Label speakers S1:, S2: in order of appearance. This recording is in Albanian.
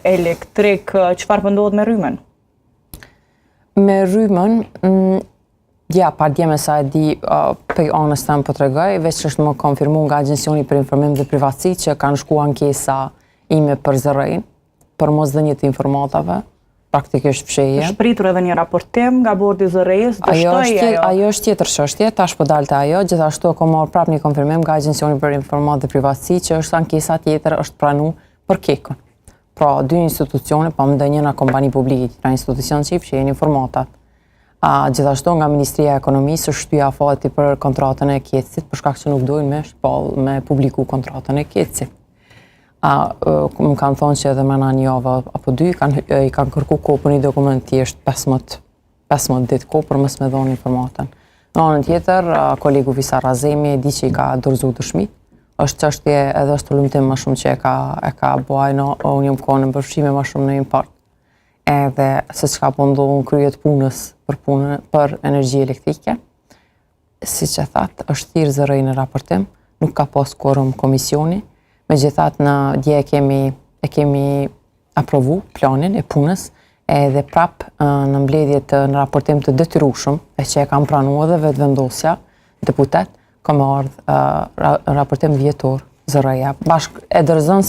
S1: elektrik, çfarë po ndodhet me rrymën?
S2: Me rrymën, ja, pa djeme sa e di për anës tëmë po të regoj, veç që është më konfirmu nga Agjensioni për Informim dhe Privatësi që kanë shku ankesa ime për zërejnë, për mos dhënje të informatave, praktikisht fsheje.
S1: Është pritur edhe një raportim nga bordi zërejës,
S2: Ajo është tjetër çështje, tash po dalte ajo, gjithashtu ko marrë prap një konfirmim nga Agjensioni për Informat dhe Privatësi që është ankesa tjetër është pranu për kekën. Pra, dy institucione, pa më njëna kompani publike, tjera institucion që i fshejen informatat. Gjithashtu nga Ministria e Ekonomisë është shtyja afati për kontratën e Kecit, për shkak që nuk dojnë me publiku kontratën e Kecit. Më kanë thonë që edhe mëna një javë apo dy, i kanë kërku ko për një dokument tjesht 15 ditë ko për mësë me dhonë informatën. Në anën tjetër, kolegu Visar Azemi di që i ka dorëzu dëshmit, është çështje edhe është të lumëtim më shumë që e ka buajnë, unë jëmë kohë në përfshime më shumë në një part. Edhe se çka po ndohën kryet punës për energji elektrike, si që thatë, është thirrë zërëj në raportim, nuk ka pas quorum komisioni, megjithatë në dje e kemi aprovu planin e punës, edhe prap në mbledhjet në raportim të detyrueshëm, e që e kam pranuar edhe vetë vendosja, deputet, ka më ardhë raportim vjetor zërëja, bashkë e dërzën